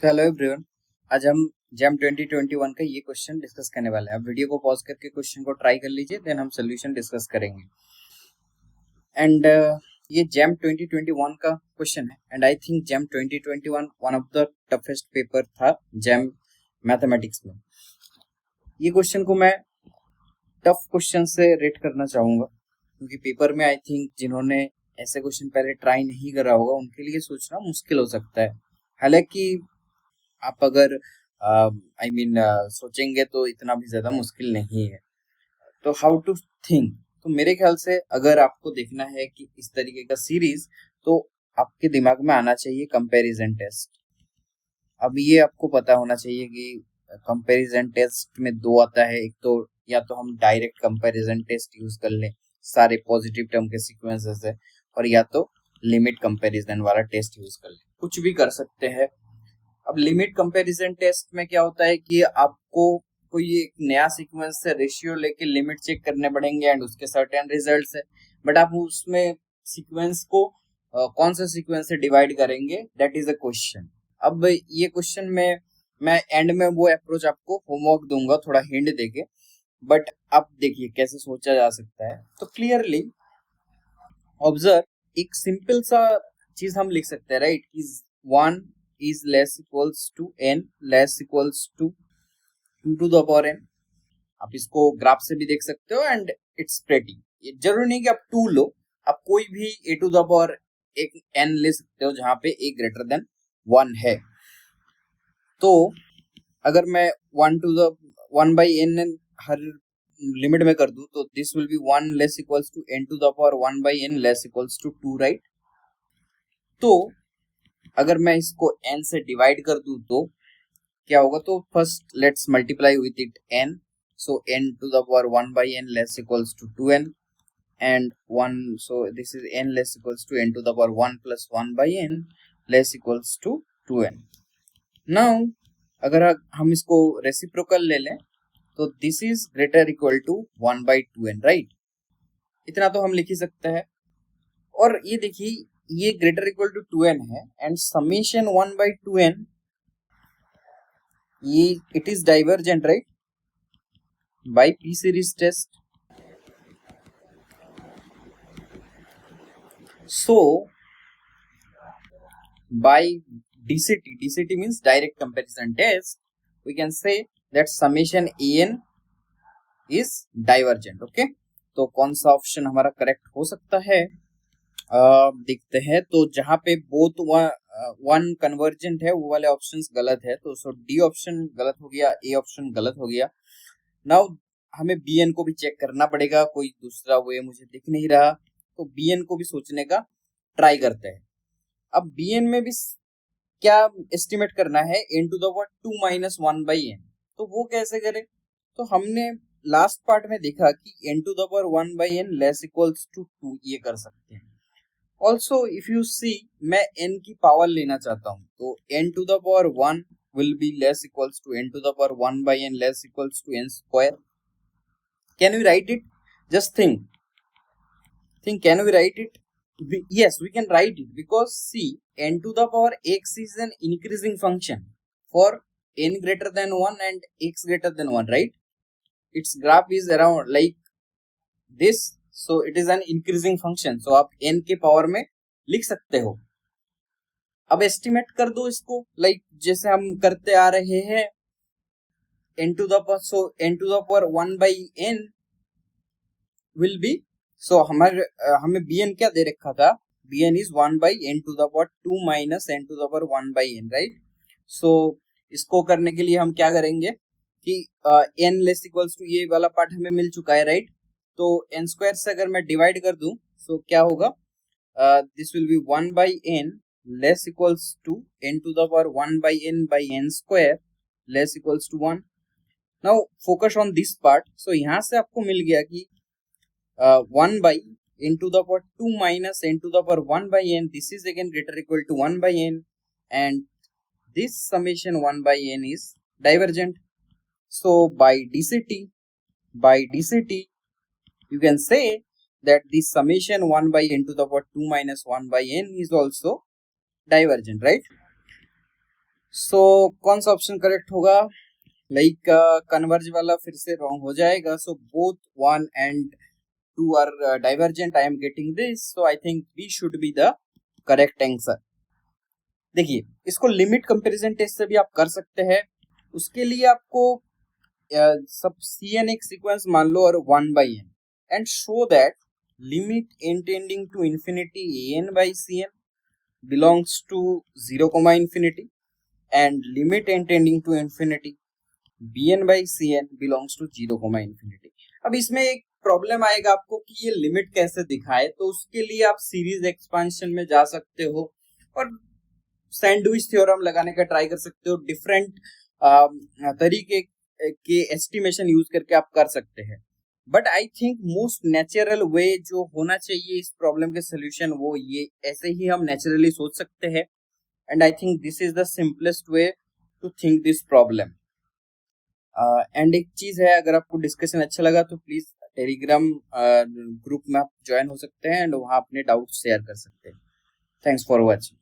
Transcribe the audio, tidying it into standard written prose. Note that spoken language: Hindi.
Hello everyone. आज हम जैम 2021 का ये क्वेश्चन डिस्कस करने वाले हैं। आप वीडियो को पॉज करके क्वेश्चन को ट्राई कर लीजिए, देन हम सोल्यूशन डिस्कस करेंगे। एंड ये जैम 2021 का क्वेश्चन है and I think jam 2021 one of the toughest paper था जैम मैथमेटिक्स में। ये क्वेश्चन को मैं टफ क्वेश्चन से रेट करना चाहूँगा क्योंकि पेपर में आई थिंक जिन्होंने ऐसे क्वेश्चन पहले ट्राई नहीं करा होगा उनके लिए सोचना मुश्किल हो सकता है। हालांकि आप अगर सोचेंगे तो इतना भी ज्यादा मुश्किल नहीं है। तो हाउ टू थिंक, तो मेरे ख्याल से अगर आपको देखना है कि इस तरीके का सीरीज, तो आपके दिमाग में आना चाहिए कंपैरिजन टेस्ट। अब ये आपको पता होना चाहिए कि कंपैरिजन टेस्ट में दो आता है, एक तो या तो हम डायरेक्ट कंपैरिजन टेस्ट यूज कर लें सारे पॉजिटिव टर्म के सीक्वेंसेस है, और या तो लिमिट कंपैरिजन वाला टेस्ट यूज कर लें, कुछ भी कर सकते हैं। अब लिमिट कंपैरिजन टेस्ट में क्या होता है कि आपको कोई एक नया सीक्वेंस से रेशियो लेके लिमिट चेक करने पड़ेंगे एंड उसके सर्टेन रिजल्ट्स है, बट आप उसमें सीक्वेंस को कौन सा सीक्वेंस से डिवाइड करेंगे, दैट इज अ क्वेश्चन। अब ये क्वेश्चन में मैं एंड में वो अप्रोच आपको होमवर्क दूंगा थोड़ा हिंट देके, बट अब देखिए कैसे सोचा जा सकता है। तो क्लियरली ऑब्जर्व, एक सिंपल सा चीज हम लिख सकते हैं, right, is 1 is less equals to n less equals to 2 to the power n। आप इसको ग्राफ से भी देख सकते हो एंड इट्स प्रेटी, ये जरूरी नहीं कि आप 2 लो, आप कोई भी a to the power एक n ले सकते हो जहां पे a ग्रेटर देन 1 है। तो अगर मैं 1 to the 1 by n हर लिमिट में कर दूं तो this will be 1 less equals to n to the power 1 by n less equals to 2, right. तो अगर मैं इसको n से डिवाइड कर दूं तो क्या होगा, तो first let's multiply with it n, so n to the power 1 by n less equals to 2n and 1, so this is n less equals to n to the power 1 plus 1 by n less equals to 2n। now अगर हम इसको रेसिप्रोकल ले लें तो this is greater equal to 1 by 2n, right. इतना तो हम लिख ही सकते हैं। और ये देखिए ये ग्रेटर इक्वल टू 2n है एंड समेशन 1 by 2n, ये it is divergent, right, by p series test. So by dct means direct comparison test, we can say that summation an is divergent। Okay, तो कौन सा ऑप्शन हमारा करेक्ट हो सकता है, देखते हैं। तो जहां पे बोथ वन कन्वर्जेंट है वो वाले ऑप्शंस गलत है, तो सो डी ऑप्शन गलत हो गया, ए ऑप्शन गलत हो गया। नाउ हमें बी एन को भी चेक करना पड़ेगा, कोई दूसरा वे मुझे दिख नहीं रहा, तो बी एन को भी सोचने का ट्राई करते हैं। अब बी एन में भी क्या एस्टिमेट करना है, N to the power 2 minus 1 by N, तो वो कैसे करें। तो हमने लास्ट पार्ट में देखा कि N to the power 1 by N less equals to 2 ये कर सकते हैं। ऑल्सो इफ यू सी, मैं n की पावर लेना चाहता हूं, तो n to the power 1 will be less equals to n to the power 1 by n less equals to n square। Can we write it? Just think, can we write it? Yes, we can write it, because see, n to the power x is an increasing function for n greater than 1 and x greater than 1, right? Its graph is around like this, so it is an increasing function, so आप n के पावर में लिख सकते हो। अब एस्टिमेट कर दो इसको, लाइक जैसे हम करते आ रहे हैं, n to the power, so n to the power 1 by n will be, so हमें bn क्या दे रखा था, bn is 1 by n to the power 2 minus n to the power 1 by n, right। so इसको करने के लिए हम क्या करेंगे कि n लेस इक्वल्स टू ये वाला पार्ट हमें मिल चुका है, राइट। तो n स्क्वायर से अगर मैं डिवाइड कर दूं तो क्या होगा, this will be 1 by n less equals to n to the power 1 by n square less equals to 1। Now focus on this part, so यहाँ से आपको मिल गया कि 1 by n to the power 2 minus n to the power 1 by n, this is again greater equal to 1 by n, and this summation 1 by n is divergent। so by dct you can say that this summation 1 by n to the power 2 minus 1 by n is also divergent, right। So कौन सा ऑप्शन करेक्ट होगा? लाइक कन्वर्ज वाला फिर से रॉन्ग हो जाएगा. So both 1 and 2 are divergent. I am getting this. So I think B should be the correct answer. देखिए, इसको लिमिट कंपैरिजन टेस्ट से भी आप कर सकते हैं. उसके लिए आपको सब cn एक सीक्वेंस मान लो और 1/n and show that limit n tending to infinity an by cn belongs to 0, infinity and limit n tending to infinity bn by cn belongs to 0, infinity. अब इसमें एक प्रॉब्लम आएगा आपको कि ये लिमिट कैसे दिखाए. तो उसके लिए आप सीरीज एक्सपांशन में जा सकते हो और सैंडविच थ्योरम लगाने का ट्राई कर सकते हो. डिफरेंट तरीके के एस्टिमेशन यूज करके आप कर सकते हैं. But I think most natural way जो होना चाहिए इस प्रॉब्लम के सोल्यूशन, वो ये ऐसे ही हम नेचुरली सोच सकते हैं. And I think this is the simplest way to think this problem. And एक चीज है, अगर आपको डिस्कशन अच्छा लगा तो प्लीज टेलीग्राम ग्रुप में आप ज्वाइन हो सकते हैं एंड वहां अपने डाउट शेयर कर सकते हैं. Thanks for watching.